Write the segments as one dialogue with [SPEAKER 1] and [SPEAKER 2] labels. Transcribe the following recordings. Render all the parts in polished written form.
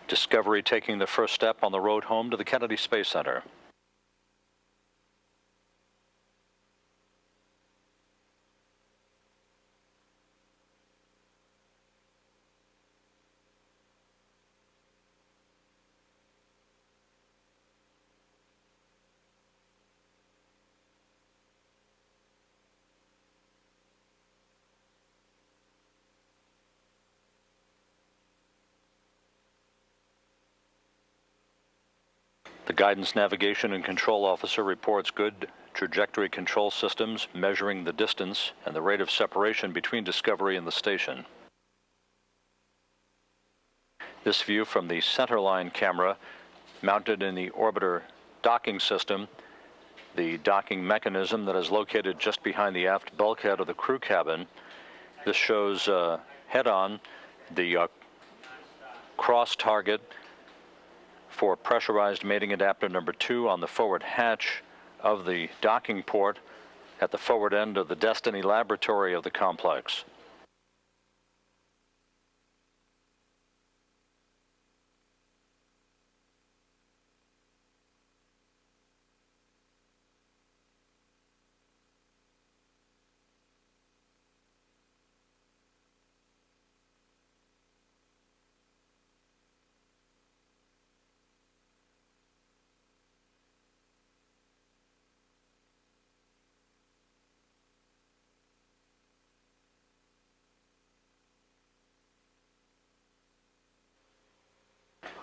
[SPEAKER 1] Discovery taking the first step on the road home to the Kennedy Space Center. The Guidance, Navigation, and Control Officer reports good trajectory control systems measuring the distance and the rate of separation between Discovery and the station. This view from the centerline camera mounted in the orbiter docking system, the docking mechanism that is located just behind the aft bulkhead of the crew cabin. This shows head-on the cross target for pressurized mating adapter number 2 on the forward hatch of the docking port at the forward end of the Destiny laboratory of the complex.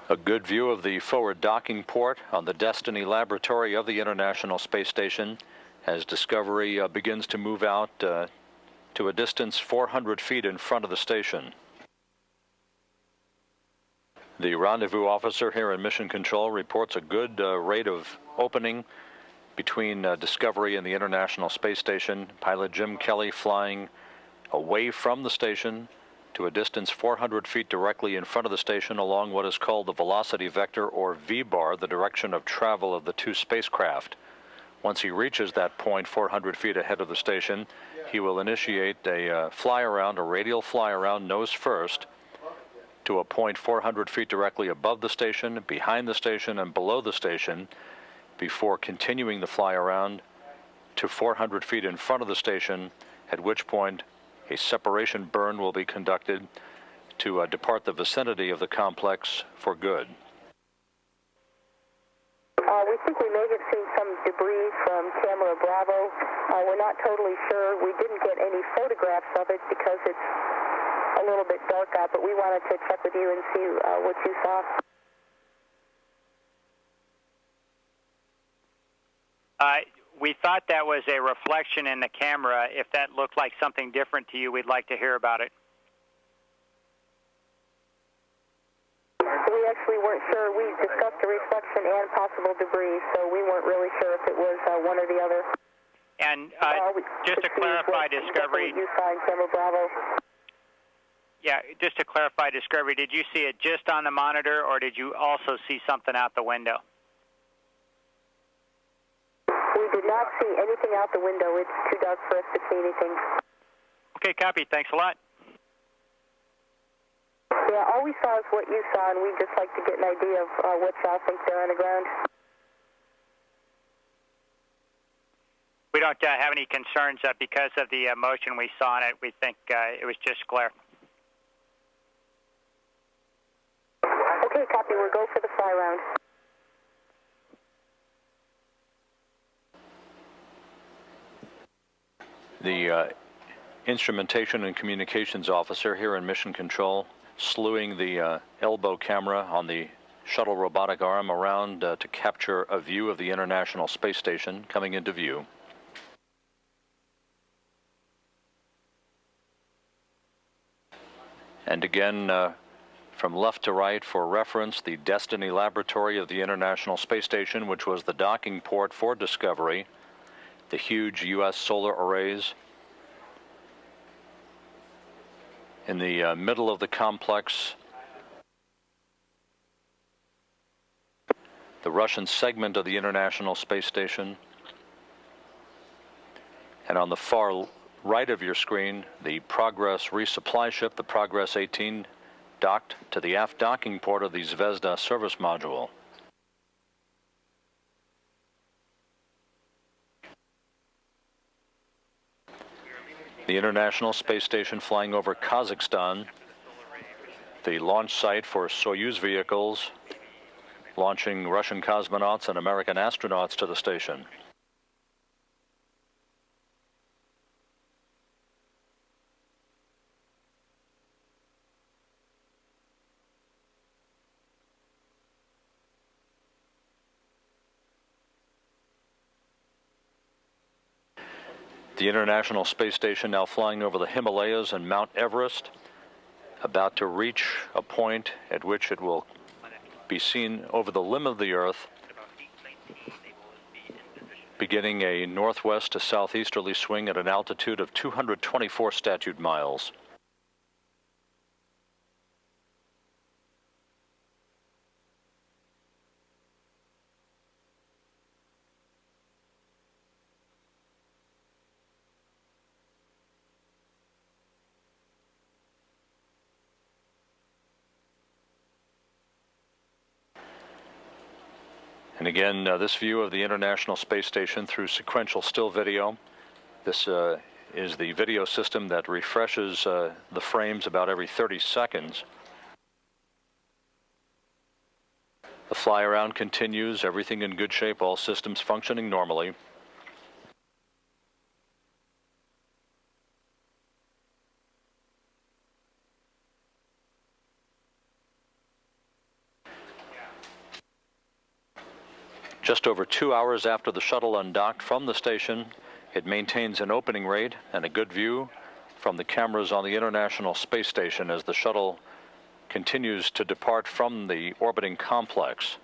[SPEAKER 1] A good view of the forward docking port on the Destiny laboratory of the International Space Station as Discovery begins to move out to a distance 400 feet in front of the station. The rendezvous officer here in Mission Control reports a good rate of opening between Discovery and the International Space Station. Pilot Jim Kelly flying away from the station to a distance 400 feet directly in front of the station along what is called the velocity vector, or V-bar, the direction of travel of the two spacecraft. Once he reaches that point 400 feet ahead of the station, he will initiate a fly-around, a radial fly-around nose first, to a point 400 feet directly above the station, behind the station, and below the station, before continuing the fly-around to 400 feet in front of the station, at which point a separation burn will be conducted to depart the vicinity of the complex for good.
[SPEAKER 2] We think we may have seen some debris from Camera Bravo. We're not totally sure. We didn't get any photographs of it because it's a little bit dark out, but we wanted to check with you and see what you saw.
[SPEAKER 3] We thought that was a reflection in the camera. If that looked like something different to you, we'd like to hear about it.
[SPEAKER 2] We actually weren't sure. We discussed the reflection and possible debris, so we weren't really sure if it was one or the other.
[SPEAKER 3] And just to clarify, Discovery,
[SPEAKER 2] you saw in Camera Bravo.
[SPEAKER 3] Yeah, just to clarify, Discovery, did you see it just on the monitor, or did you also see something out the window?
[SPEAKER 2] We did not see anything out the window. It's too dark for us to see anything.
[SPEAKER 3] Okay, copy. Thanks a lot.
[SPEAKER 2] Yeah, all we saw is what you saw, and we'd just like to get an idea of what y'all think there on the ground.
[SPEAKER 3] We don't have any concerns because of the motion we saw in it. We think it was just glare.
[SPEAKER 2] Okay, copy. We'll go for the fly round.
[SPEAKER 1] The instrumentation and communications officer here in Mission Control slewing the elbow camera on the shuttle robotic arm around to capture a view of the International Space Station coming into view. And again, from left to right for reference, the Destiny laboratory of the International Space Station, which was the docking port for Discovery, the huge U.S. solar arrays. In the middle of the complex, the Russian segment of the International Space Station. And on the far right of your screen, the Progress resupply ship, the Progress 18, docked to the aft docking port of the Zvezda service module. The International Space Station flying over Kazakhstan, the launch site for Soyuz vehicles, launching Russian cosmonauts and American astronauts to the station. The International Space Station now flying over the Himalayas and Mount Everest, about to reach a point at which it will be seen over the limb of the Earth, beginning a northwest to southeasterly swing at an altitude of 224 statute miles. And again, this view of the International Space Station through sequential still video. This is the video system that refreshes the frames about every 30 seconds. The fly around continues, everything in good shape, all systems functioning normally. Just over 2 hours after the shuttle undocked from the station, it maintains an opening rate and a good view from the cameras on the International Space Station as the shuttle continues to depart from the orbiting complex.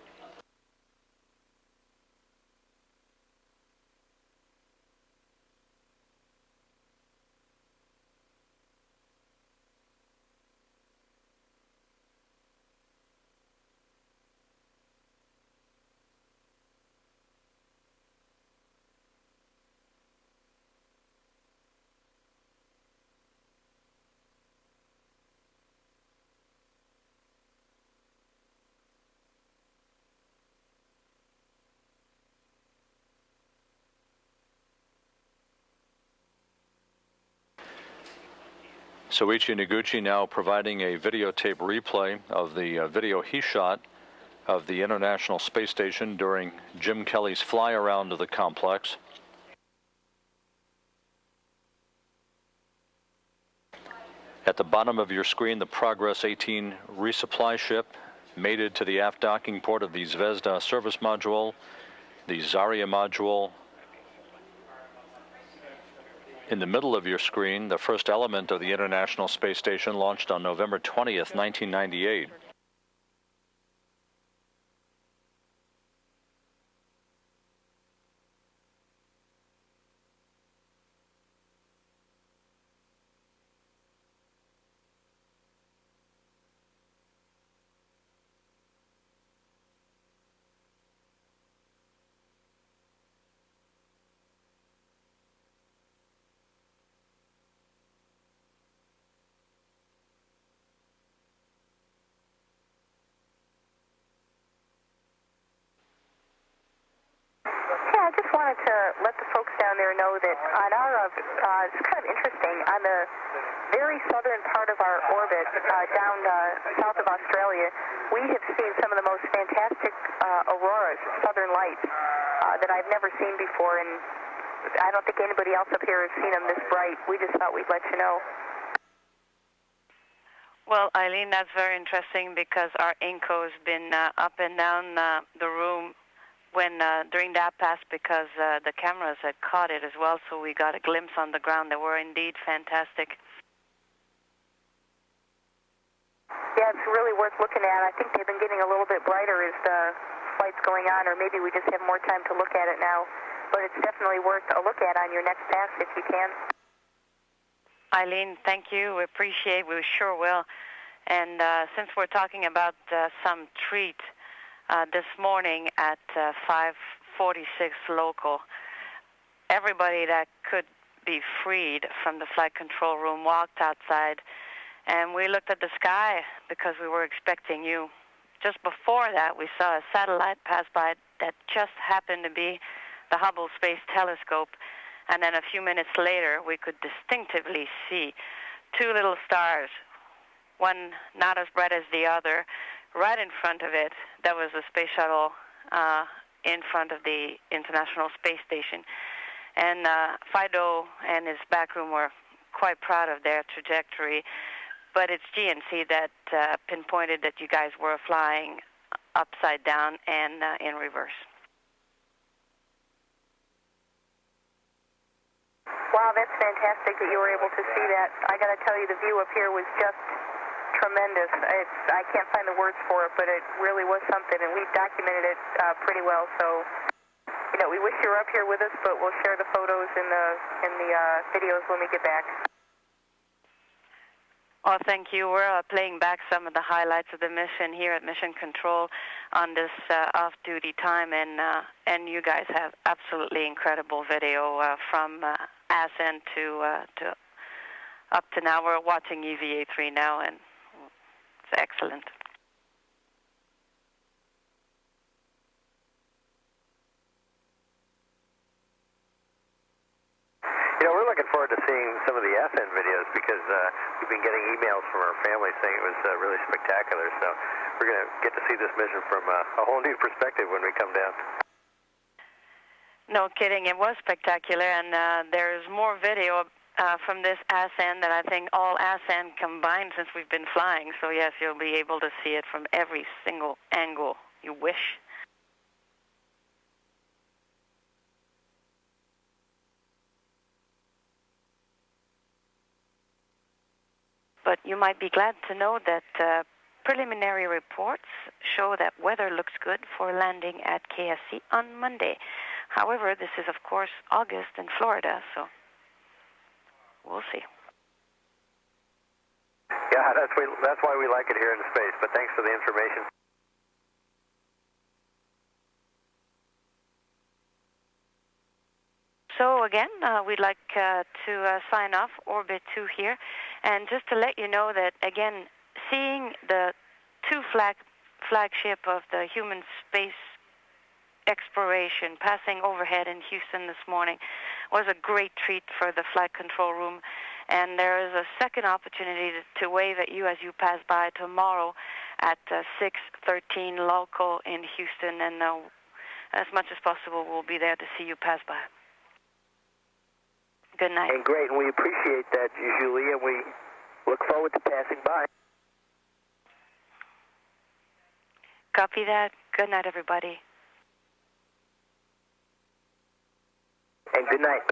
[SPEAKER 1] Soichi and Noguchi now providing a videotape replay of the video he shot of the International Space Station during Jim Kelly's fly around to the complex. At the bottom of your screen, the Progress 18 resupply ship mated to the aft docking port of the Zvezda service module, the Zarya module. In the middle of your screen, the first element of the International Space Station launched on November 20th, 1998.
[SPEAKER 2] I just wanted to let the folks down there know that on our, it's kind of interesting, on the very southern part of our orbit, down south of Australia, we have seen some of the most fantastic auroras, southern lights, that I've never seen before, and I don't think anybody else up here has seen them this bright. We just thought we'd let you know.
[SPEAKER 4] Well, Eileen, that's very interesting because our INCO's been up and down the room when during that pass because the cameras had caught it as well, so we got a glimpse on the ground. They were indeed fantastic.
[SPEAKER 2] Yeah, it's really worth looking at. I think they've been getting a little bit brighter as the flight's going on, or maybe we just have more time to look at it now. But it's definitely worth a look at on your next pass if you can.
[SPEAKER 4] Eileen, thank you. We appreciate it. We sure will. And since we're talking about some treat, this morning at 5:46 local, everybody that could be freed from the flight control room walked outside And we looked at the sky because we were expecting you. Just before that, we saw a satellite pass by that just happened to be the Hubble Space Telescope. And then a few minutes later, we could distinctively see two little stars, one not as bright as the other, right in front of it. That was the space shuttle in front of the International Space Station. And Fido and his backroom were quite proud of their trajectory. But it's GNC that pinpointed that you guys were flying upside down and in reverse.
[SPEAKER 2] Wow, that's fantastic that you were able to see that. I got to tell you, the view up here was just tremendous. I can't find the words for it, but it really was something, and we've documented it pretty well. So, you know, we wish you were up here with us, but we'll share the photos and the videos when we get back.
[SPEAKER 4] Oh, thank you. We're playing back some of the highlights of the mission here at Mission Control on this off-duty time, and you guys have absolutely incredible video from ASCEND to up to now. We're watching UVA-3 now, and it's excellent.
[SPEAKER 5] You know, we're looking forward to seeing some of the ASCEND videos because we've been getting emails from our family saying it was really spectacular. So we're going to get to see this mission from a whole new perspective when we come down.
[SPEAKER 4] No kidding, it was spectacular, and there's more video from this ASCEND than I think all ASCEND combined since we've been flying. So yes, you'll be able to see it from every single angle you wish. But you might be glad to know that preliminary reports show that weather looks good for landing at KSC on Monday. However, this is, of course, August in Florida, so we'll see.
[SPEAKER 5] Yeah, that's why we like it here in space, but thanks for the information.
[SPEAKER 4] So again, we'd like to sign off Orbit 2 here. And just to let you know that, again, seeing the two flagship of the human space exploration passing overhead in Houston this morning was a great treat for the flight control room. And there is a second opportunity to wave at you as you pass by tomorrow at 6:13 local in Houston. And as much as possible, we'll be there to see you pass by. Good night.
[SPEAKER 5] And great, and we appreciate that, Julie, and we look forward to passing by.
[SPEAKER 4] Copy that. Good night, everybody.
[SPEAKER 5] And good night.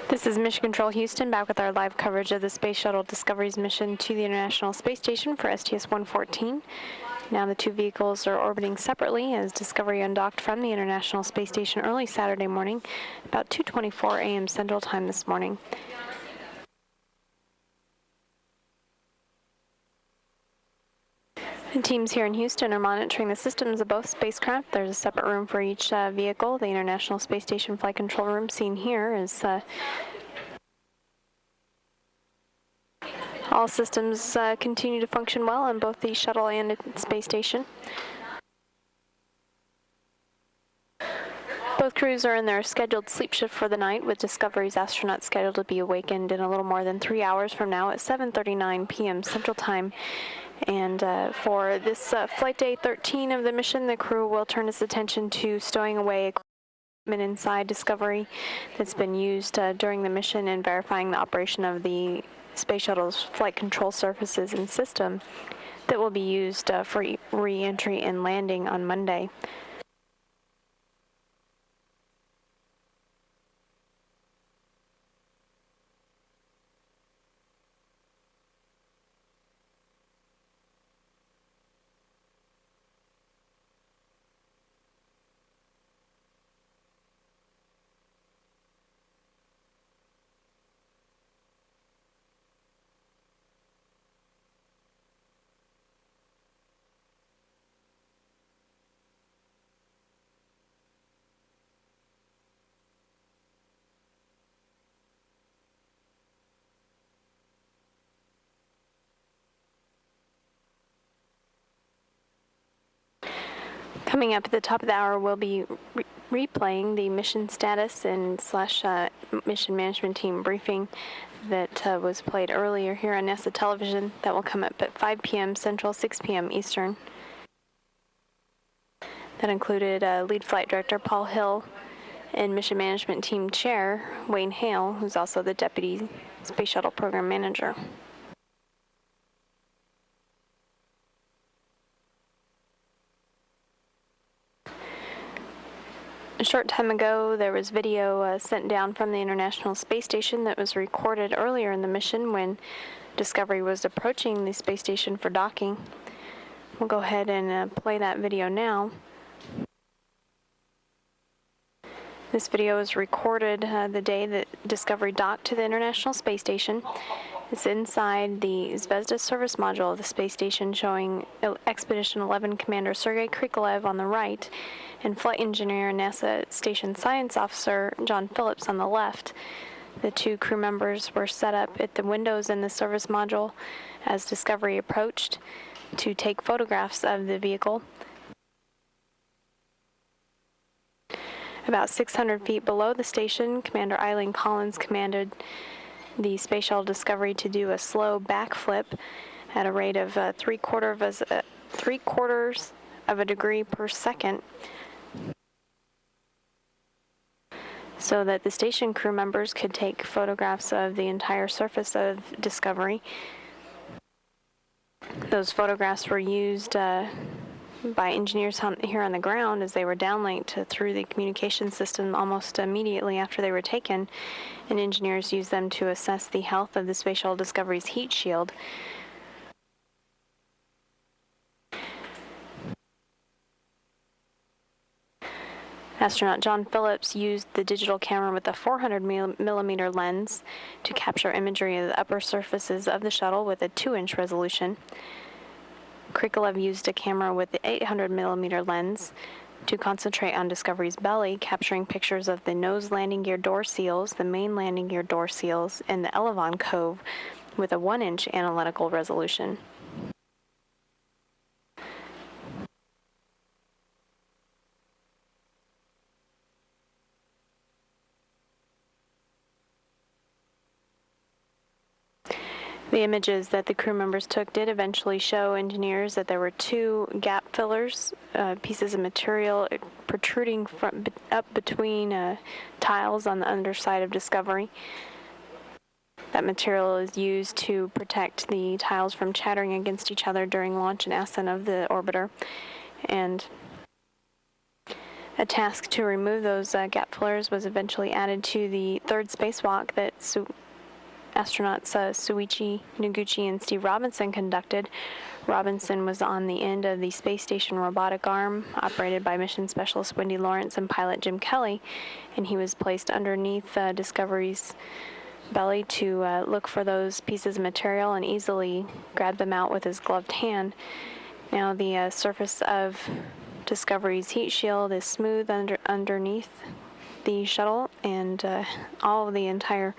[SPEAKER 6] This is Mission Control Houston, back with our live coverage of the Space Shuttle Discovery's mission to the International Space Station for STS-114. Now the two vehicles are orbiting separately as Discovery undocked from the International Space Station early Saturday morning, about 2:24 a.m. Central Time this morning. And teams here in Houston are monitoring the systems of both spacecraft. There's a separate room for each vehicle. The International Space Station Flight Control Room seen here is all systems continue to function well on both the shuttle and the space station. Both crews are in their scheduled sleep shift for the night, with Discovery's astronauts scheduled to be awakened in a little more than 3 hours from now at 7:39 p.m. Central Time. And for this flight day 13 of the mission, the crew will turn its attention to stowing away equipment inside Discovery that's been used during the mission and verifying the operation of the Space Shuttle's flight control surfaces and system that will be used for re-entry and landing on Monday. Coming up at the top of the hour, we'll be replaying the mission status and / mission management team briefing that was played earlier here on NASA television. That will come up at 5 p.m. Central, 6 p.m. Eastern. That included lead flight director Paul Hill and mission management team chair Wayne Hale, who's also the deputy Space Shuttle program manager. A short time ago, there was video sent down from the International Space Station that was recorded earlier in the mission when Discovery was approaching the space station for docking. We'll go ahead and play that video now. This video was recorded the day that Discovery docked to the International Space Station. It's inside the Zvezda service module of the space station, showing Expedition 11 Commander Sergei Krikalev on the right and Flight Engineer and NASA Station Science Officer John Phillips on the left. The two crew members were set up at the windows in the service module as Discovery approached to take photographs of the vehicle. About 600 feet below the station, Commander Eileen Collins commanded the Space Shuttle Discovery to do a slow backflip at a rate of 3/4 of a degree per second, so that the station crew members could take photographs of the entire surface of Discovery. Those photographs were used by engineers here on the ground as they were downlinked through the communication system almost immediately after they were taken, and engineers used them to assess the health of the Space Shuttle Discovery's heat shield. Astronaut John Phillips used the digital camera with a 400mm lens to capture imagery of the upper surfaces of the shuttle with a 2-inch resolution. Krikalev used a camera with the 800mm lens to concentrate on Discovery's belly, capturing pictures of the nose landing gear door seals, the main landing gear door seals, and the Elevon Cove with a 1-inch analytical resolution. The images that the crew members took did eventually show engineers that there were 2 gap fillers, pieces of material protruding up between tiles on the underside of Discovery. That material is used to protect the tiles from chattering against each other during launch and ascent of the orbiter. And a task to remove those gap fillers was eventually added to the 3rd spacewalk that astronauts Soichi, Noguchi, and Steve Robinson conducted. Robinson was on the end of the space station robotic arm, operated by mission specialist Wendy Lawrence and pilot Jim Kelly, and he was placed underneath Discovery's belly to look for those pieces of material and easily grab them out with his gloved hand. Now the surface of Discovery's heat shield is smooth underneath the shuttle, and all of the entire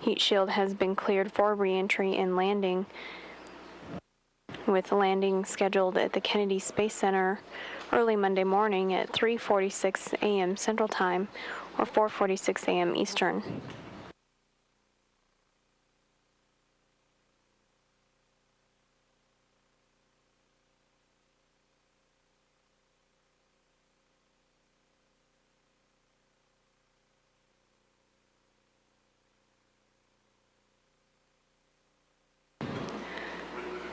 [SPEAKER 6] heat shield has been cleared for re-entry and landing. with landing scheduled at the Kennedy Space Center early Monday morning at 3:46 a.m. Central Time or 4:46 a.m. Eastern.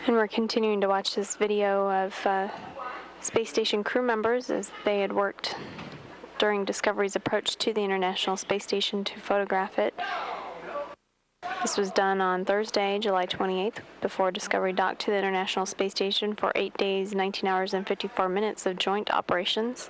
[SPEAKER 6] And we're continuing to watch this video of space station crew members as they had worked during Discovery's approach to the International Space Station to photograph it. This was done on Thursday, July 28th, before Discovery docked to the International Space Station for 8 days, 19 hours, and 54 minutes of joint operations.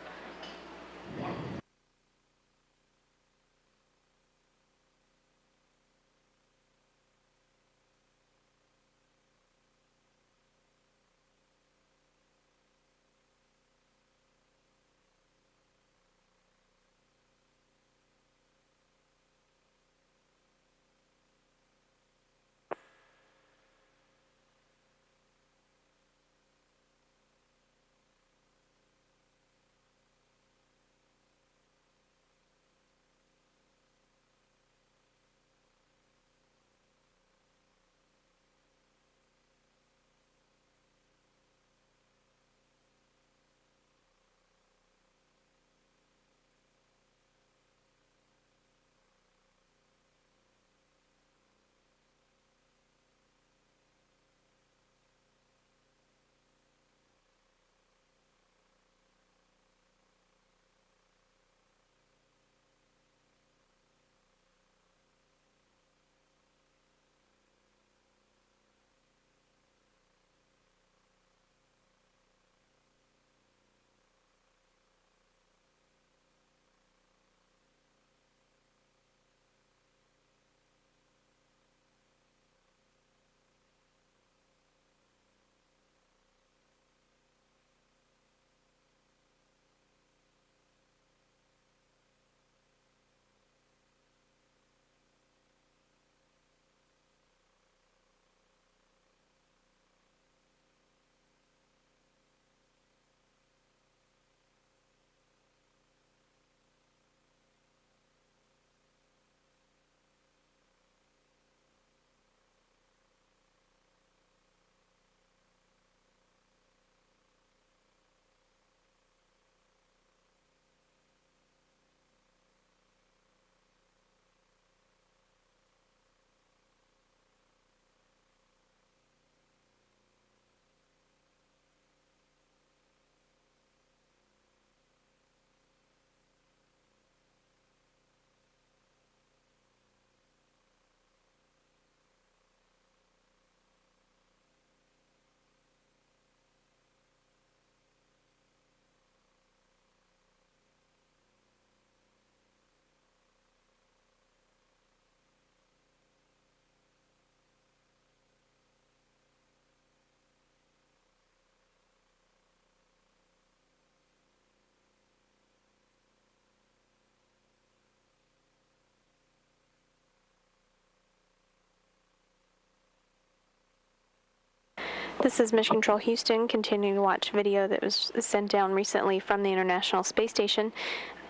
[SPEAKER 6] This is Mission Control Houston, continuing to watch video that was sent down recently from the International Space Station.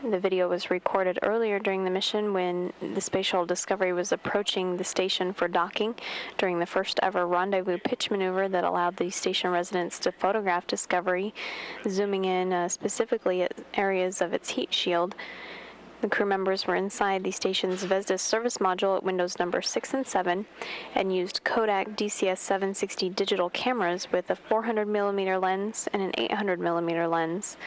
[SPEAKER 6] The video was recorded earlier during the mission when the Space Shuttle Discovery was approaching the station for docking during the first ever rendezvous pitch maneuver that allowed the station residents to photograph Discovery, zooming in specifically at areas of its heat shield. The crew members were inside the station's VESDA service module at windows number 6 and 7 and used Kodak DCS-760 digital cameras with a 400mm lens and an 800mm lens.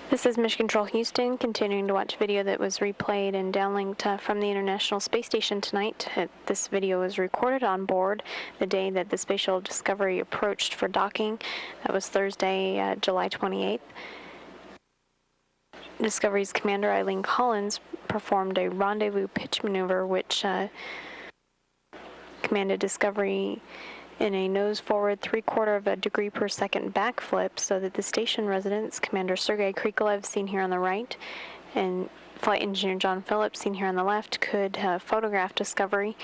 [SPEAKER 6] This is Mission Control Houston, continuing to watch video that was replayed and downlinked from the International Space Station tonight. This video was recorded on board the day that the Space Shuttle Discovery approached for docking. That was Thursday, July 28th. Discovery's commander, Eileen performed a rendezvous pitch maneuver, which commanded Discovery in a nose-forward 3/4 of a degree per second backflip so that the station residents, Commander Sergei Krikalev, seen here on the right, and Flight Engineer John Phillips, seen here on the left, could photograph Discovery.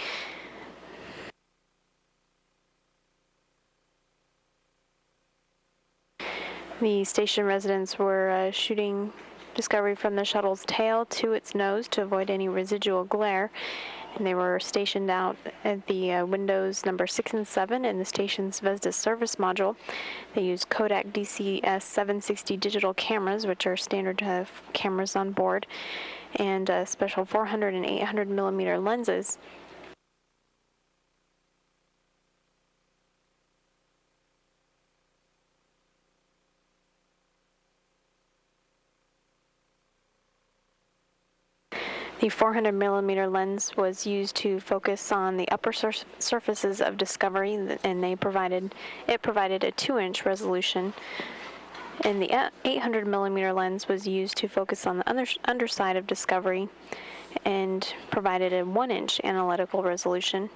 [SPEAKER 6] The station residents were shooting Discovery from the shuttle's tail to its nose to avoid any residual glare. And they were stationed out at the windows number 6 and 7 in the station's VESDA service module. They used Kodak DCS-760 digital cameras, which are standard cameras on board, and special 400 and 800 millimeter lenses. The 400 millimeter lens was used to focus on the upper surfaces of Discovery, and it provided a 2-inch resolution. And the 800 millimeter lens was used to focus on the underside of Discovery and provided a 1-inch analytical resolution.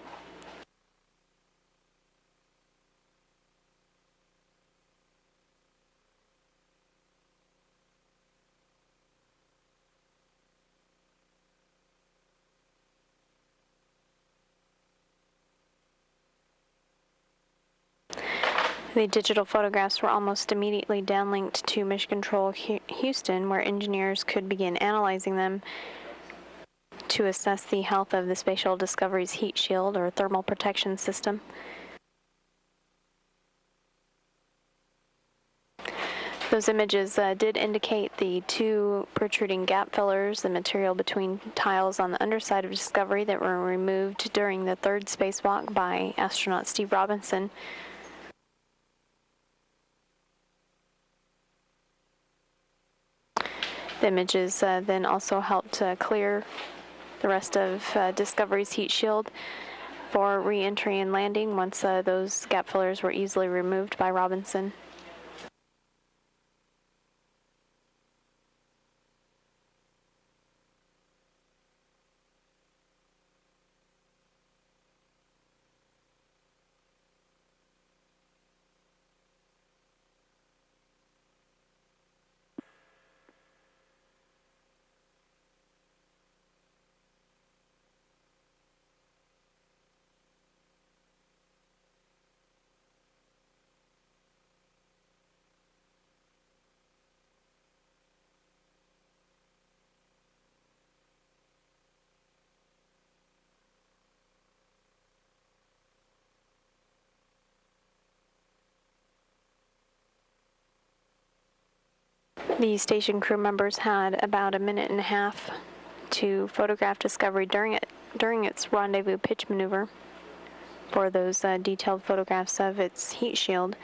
[SPEAKER 6] The digital photographs were almost immediately downlinked to Mission Control Houston, where engineers could begin analyzing them to assess the health of the Space Shuttle Discovery's heat shield or thermal protection system. Those images did indicate the 2 protruding gap fillers, the material between tiles on the underside of Discovery that were removed during the 3rd spacewalk by astronaut Steve Robinson. The images then also helped clear the rest of Discovery's heat shield for re-entry and landing once those gap fillers were easily removed by Robinson. The station crew members had about a minute and a half to photograph Discovery during its rendezvous pitch maneuver for those detailed photographs of its heat shield.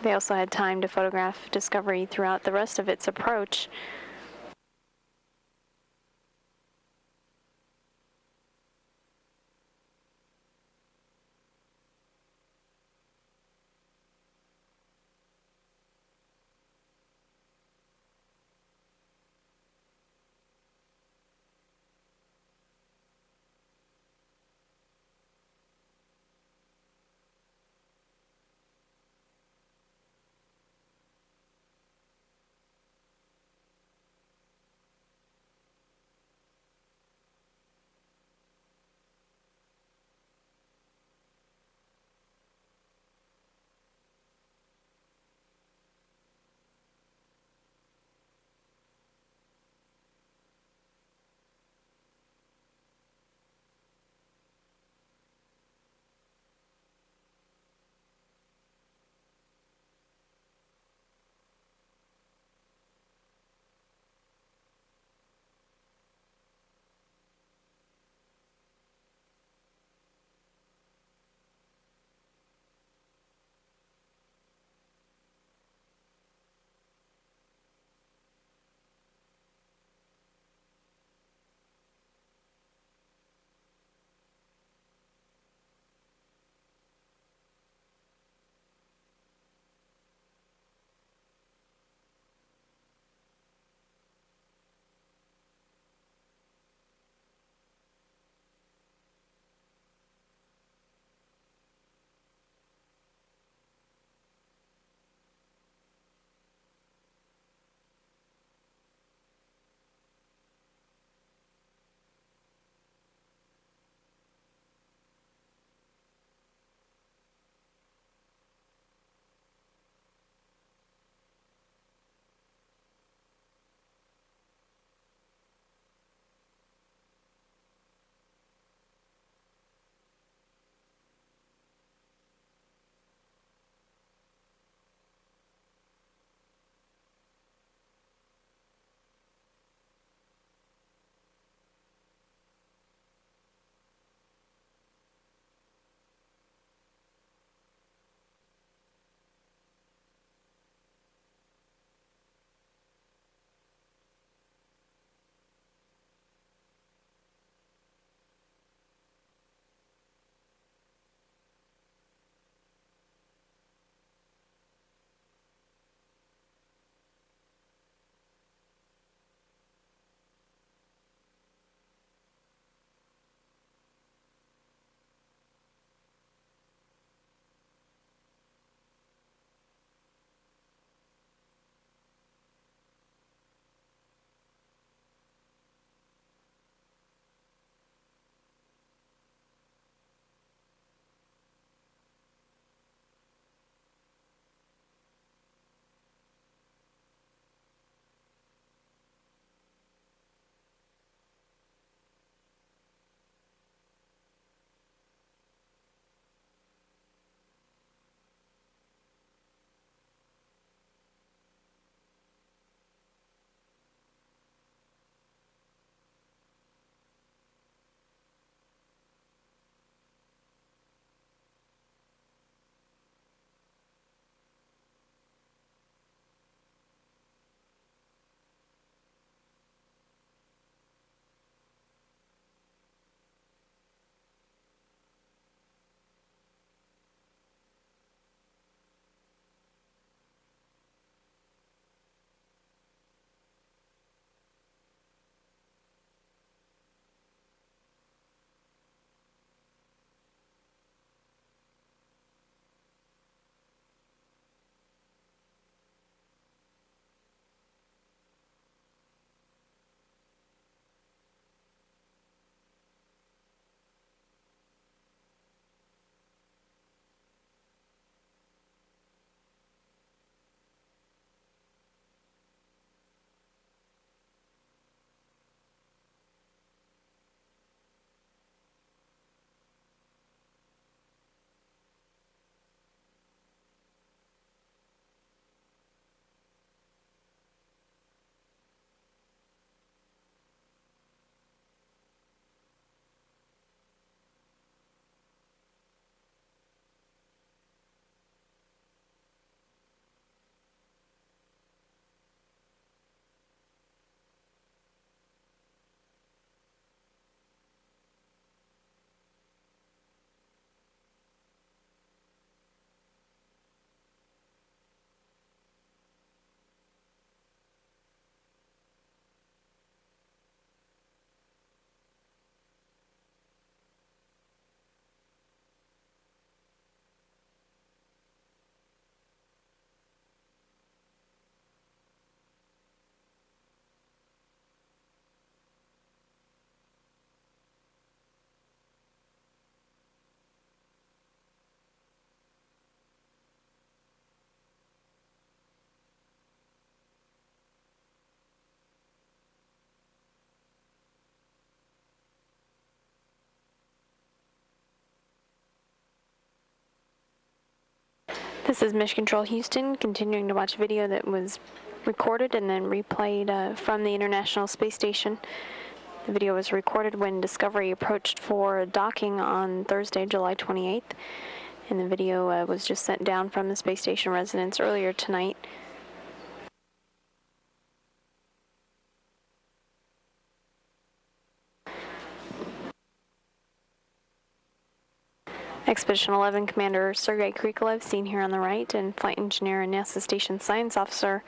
[SPEAKER 6] They also had time to photograph Discovery throughout the rest of its approach. This is Mission Control Houston, continuing to watch video that was recorded and then replayed from the International Space Station. The video was recorded when Discovery approached for docking on Thursday, July 28th, and the video was just sent down from the space station residence earlier tonight. Expedition 11 Commander Sergei Krikalev, seen here on the right, and Flight Engineer and NASA Station Science Officer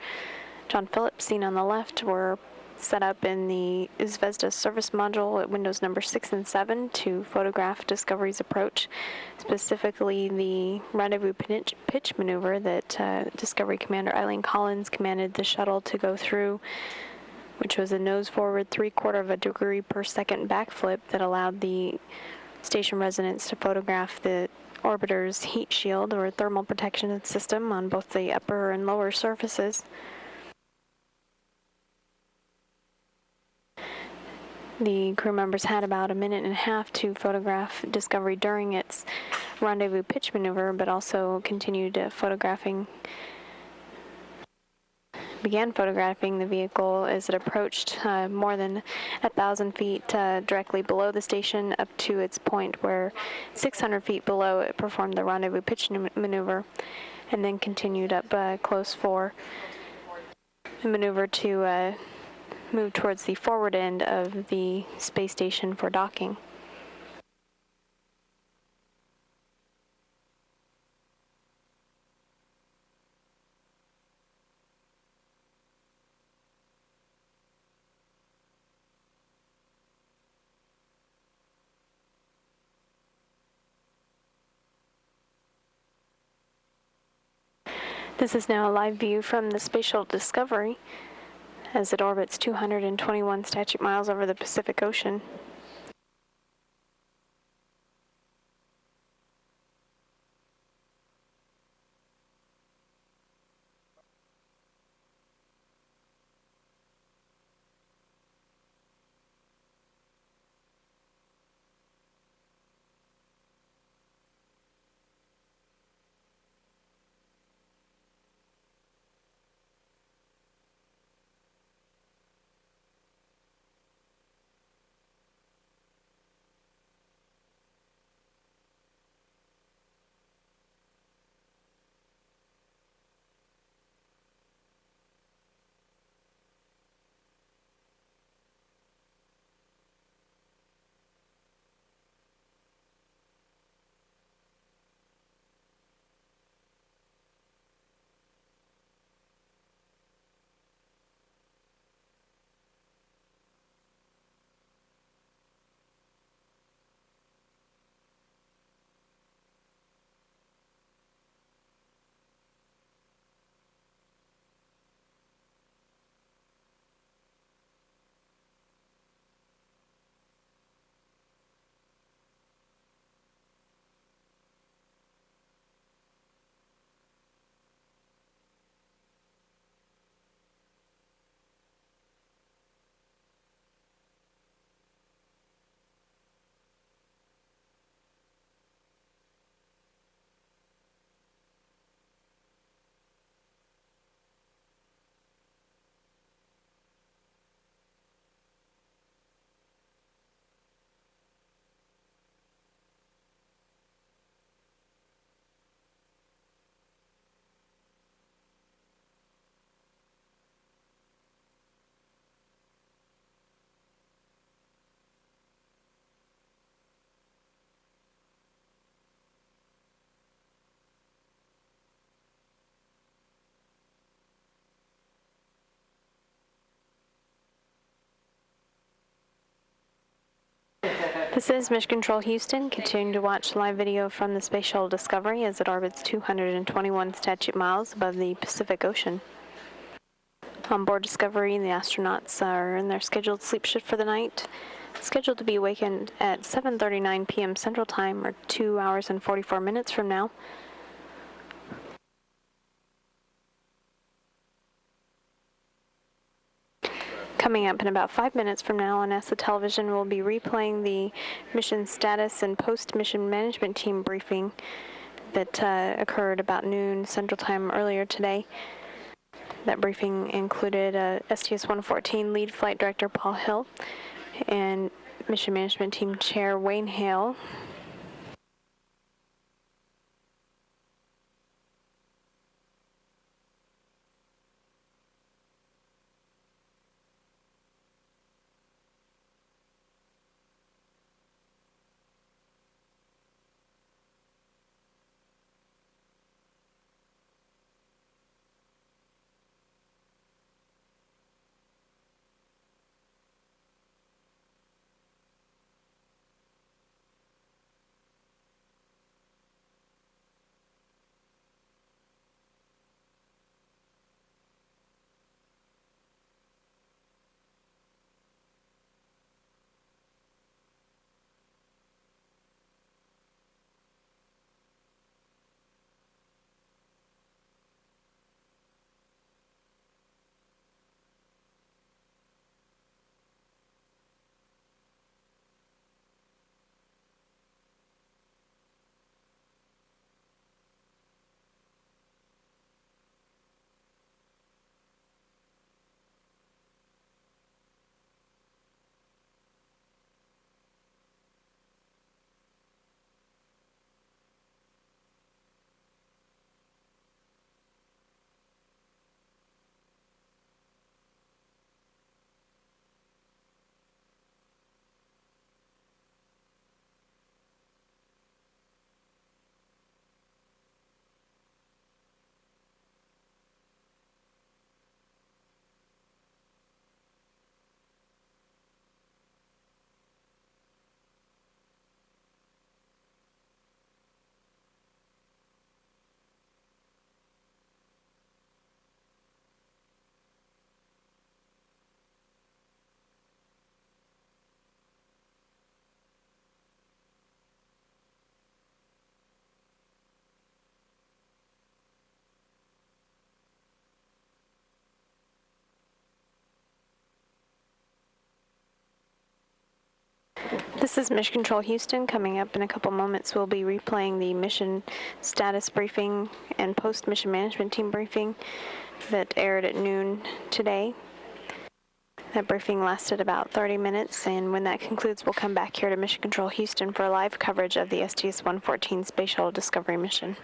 [SPEAKER 6] John Phillips, seen on the left, were set up in the Zvezda service module at windows number 6 and 7 to photograph Discovery's approach, specifically the rendezvous pitch maneuver that Discovery Commander Eileen Collins commanded the shuttle to go through, which was a nose forward 3/4 of a degree per second backflip that allowed the station residents to photograph the orbiter's heat shield or thermal protection system on both the upper and lower surfaces. The crew members had about a minute and a half to photograph Discovery during its rendezvous pitch maneuver, but also began photographing the vehicle as it approached more than 1,000 feet directly below the station, up to its point where 600 feet below it performed the rendezvous pitch maneuver, and then continued up close for a maneuver to move towards the forward end of the space station for docking. This is now a live view from the Space Shuttle Discovery as it orbits 221 statute miles over the Pacific Ocean. This is Mission Control Houston, continuing to watch live video from the Space Shuttle Discovery as it orbits 221 statute miles above the Pacific Ocean. On board Discovery, the astronauts are in their scheduled sleep shift for the night, scheduled to be awakened at 7:39 p.m. Central Time, or 2 hours and 44 minutes from now. Coming up in about 5 minutes from now on NASA television, we'll be replaying the mission status and post-mission management team briefing that occurred about noon Central Time earlier today. That briefing included STS-114 lead flight director Paul Hill and mission management team chair Wayne Hale. This is Mission Control Houston. Coming up in a couple moments, we'll be replaying the mission status briefing and post-mission management team briefing that aired at noon today. That briefing lasted about 30 minutes, and when that concludes, we'll come back here to Mission Control Houston for live coverage of the STS-114 Space Shuttle Discovery mission.